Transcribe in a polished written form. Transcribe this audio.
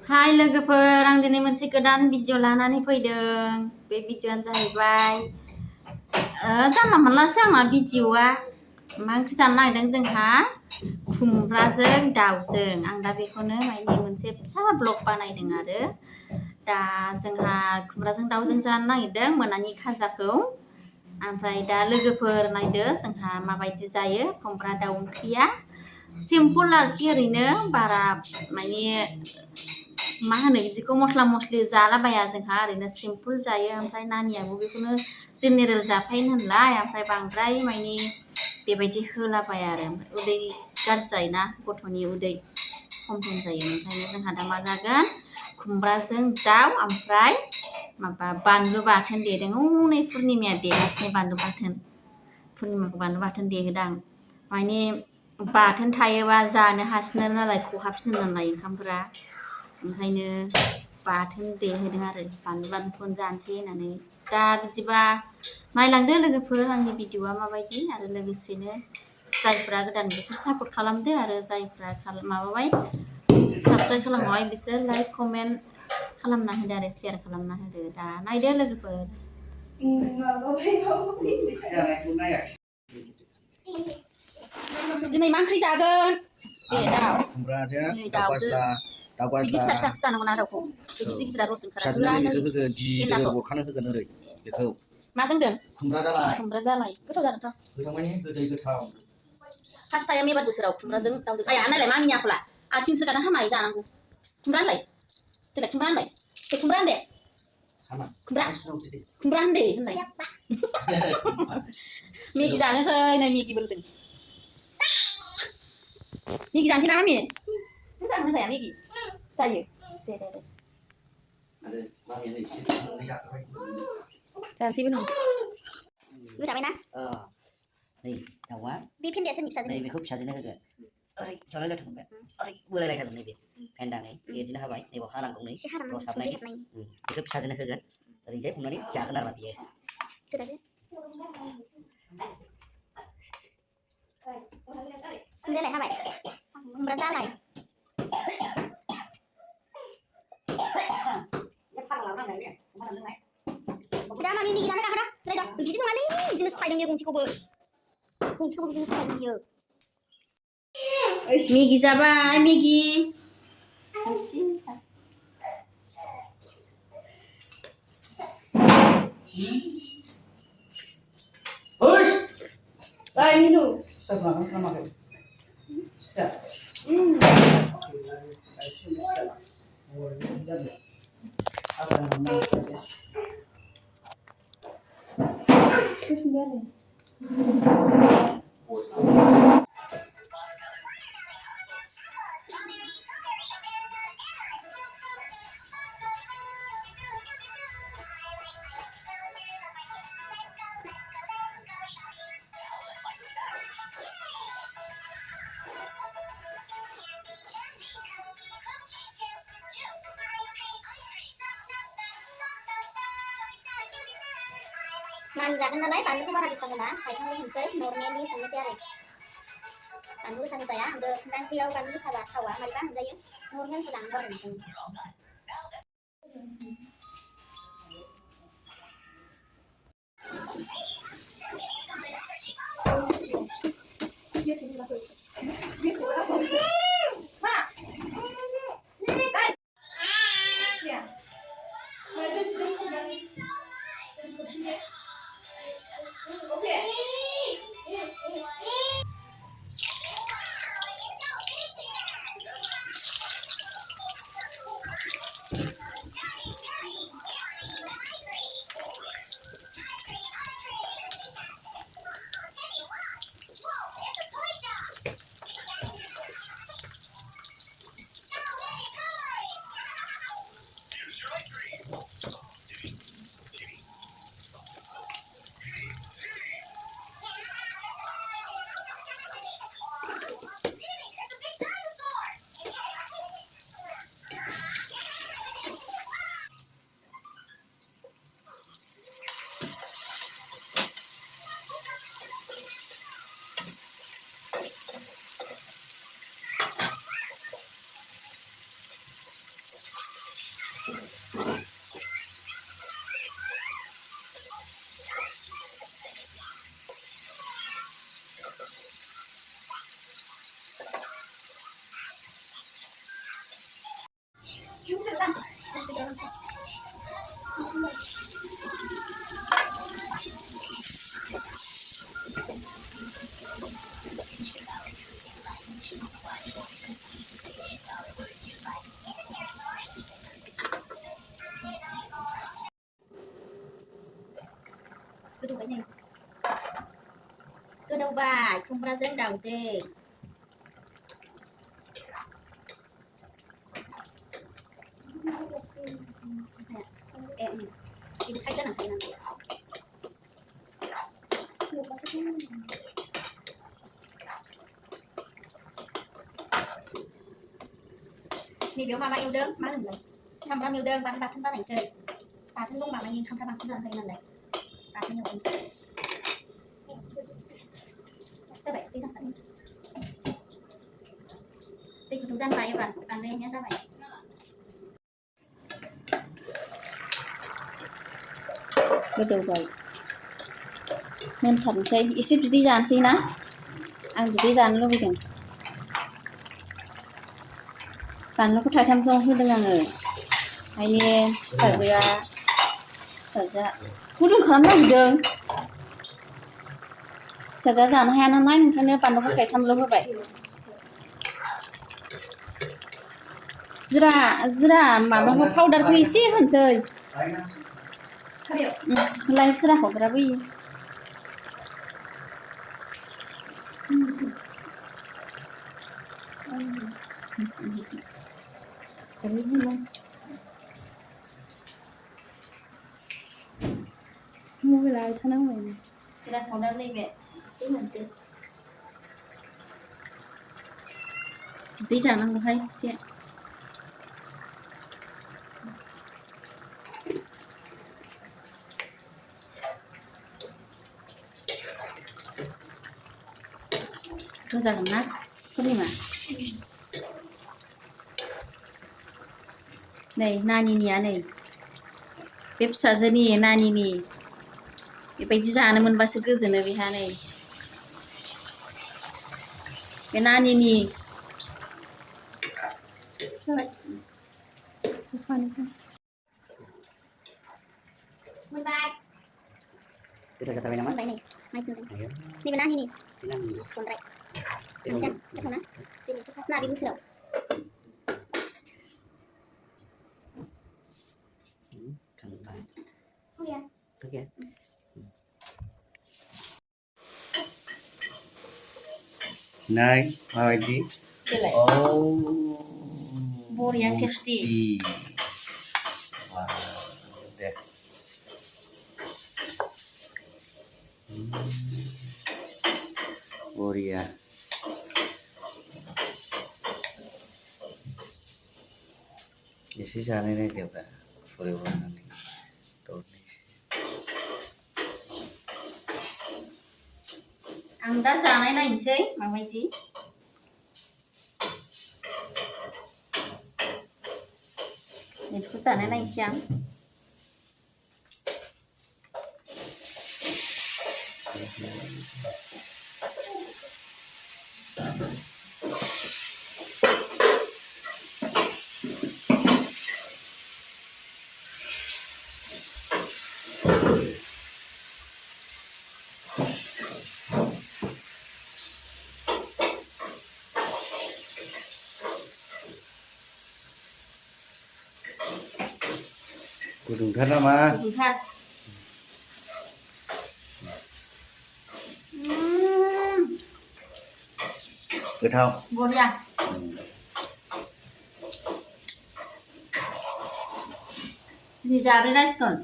Hai लोगोफोर आं दिनै मोनसे गोदान भिडिअ लानानै फैदों बे भिडिअआनो जाहैबाय जानला मोनलासो आंना भिडिअआ मा ओंख्रि जानो नागिरदों जोंहा खुमब्राजों दाउजों आं दा बेखौनो माने मोनसे फिसा ब्लग बानायदों आरो दा जोंहा खुमब्राजों दाउजों जानो नागिरदों मोनानि खाजाखौ ओमफ्राय दा लोगोफोर नायदो जोंहा माबायदि जायो खुमब्रा दाउ ओंख्रिया सिम्पोल आरोखि ओरैनो बारा माने मा होनो बिदिखौ मस्ला मस्लि जालाबाया जोंहा ओरैनो सिम्पोल जायो ओमफ्राय नानियाबो बेखौनो जेनेरेल जाफायो नालाय ओमफ्राय बांद्राय माने बेबायदि होलाबाया आरो उदै गाज्रि जायोना गथ'नि उदै खमप्लेन जायो ओंखायनो जोंहा दा मा जागोन खुमब्राजों दाउ ओमफ्राय माबा बानलु बाथोन देदों हनै पुर्निमाया देगासिनो बानलु बाथोन पुर्निमाखौ बानलु बाथोन देहोदां माने बाथोन थायोबा जानो हासिनो नालाय खहाबसिनो नालाय ओंखामफोरा ओंखायनो बाथोन देहोदों आरो बानलु बाथोनखौनो जानोसै होननानै दा बिदिबा नायलांदो लोगोफोर आंनि भिडिअआ माबायदि आरो लोगोसेनो जायफ्रा गोदान बिसोर सापर्ट खालामदो आरो जायफ्रा माबाबाय साबस्क्राइब खालामबाय बिसोर लाइक कमेन्ट खालामना होदो आरो शेयार खालामना होदो दा नायदो लोगोफोर दिनै मा ओंख्रि जागोन दे दाउ खुमब्राजों दाउजों बिदि फिसा फिसा जानांगौ ना दाउखौ बिदि गिदिरा रस ओंखारा बेखौ होगोन गिदिर गरखानो होगोन ओरै बेखौ माजों दोन खुमब्रा जालाय गोथाव जागोनथ' गोथाव माने गोदै गोथाव फार्स्ट टाइम एबार बोसोराव खुमब्राजों दाउजों आया नायलाय मामिनि आखला आथिंसो गाना हामाय जानांगौ खुमब्रा होनलाय देलाय खुमब्रा होनलाय दे खुमब्रा होनदे खुमब्रा होनदे होनलाय मेगि जानोसै नै मेगिबो होदों मेगि जानोसै ना मामि जागोन जाया मेगि जायो दे दे दे जानोसैबो नों गोदाबाय ना नै दाउआ बे फेन्दाया सोरनि फिसाजो नै बेखौ फिसाजोनो होगोन ओरै जलायलायथारगोन ओरै बोलायलायथारगोन नैबे फेन्दानै बिदिनो हाबाय नैबाव हानांगौ नै एसे हानांगौ साबनायनि बेखौ फिसाजोनो होगोन ओरैजाय हमनानै जागोन आरो बियो खुमब्रायालाय हाबाय खुमब्रा जालाय दा मामि मेगि जानो गाखोदा जिरायद' बिदि नङालै बिदिनो सायदों बियो गंसेखौबो बिदिनो सायदों बियो मेगि जाबाय मेगि Minum. Sabar, kamu makan. Siap. जागोन नालाय बानलुखौ बारा गोसा होना हायखांबो होनसै नर्मेलि संनोसै आरो बानलु गोसा होजाया ओमफ्राय खुमब्रा ओंख्रियाव बानलु गोसाबा थावा मारैबा मोनजायो नर्मेलसो जानांगौ आरो नोंथां Cứ đủ cái này. Cứ đâu bài, không ra dẫn đầu gì. Em đi khách rất là hay làm. Nì biểu mà yêu đương, má đừng lấy. Không bao nhiêu đơn, bạn thân ta thành chơi. Bà thân lúc mà nhìn không các bạn thân hay lần đấy. Bà thân nhiều anh. Sao vậy? Đi ra sẵn. Đi của thời gian vài bạn lên nhé, sao vậy? Cái đầu vậy. Nên thần xây, ý xếp đi dàn xí ná. Ăn đi dàn luôn đi kìa. Bạn nó có thể tham gia hơn dengan người. Ini saja. Kudu kan lagi dong. Saja jangan hanya naik kan dia pandang kayak tham luôn vậy. Zira mà nó powder quy xí hơn trời. Lấy zira của bà bi. Mua về lại thân áo này. Sẽ đặt powder lên vậy. Xí hơn trời. Tí chẳng năng hay xí. Thôi ra làm nát. Có gì mà. Này, nani nia này. Bếp sa zani nani ni. Bebaयदि जानो मोनबासो गोजोनो बेहा नै. Bे नानिनि. Bentar. Kita kata nama. Ini, mais nanti. Ini benar ini. Kontrak. Bisa, itu nah. Ini sepas nadi musuh. Oh ya. Okay. Này, mời đi. Oh. Boria tasty. Wow, đẹp. Boria. Isi sana ini dia pak, forever nanti. Ăn đã già này này chơi mà mày gì? Mình cứ già này trắng. Kudung thân mà. Kudung thân. Được không? Ngon nha. Đi ra đây này con.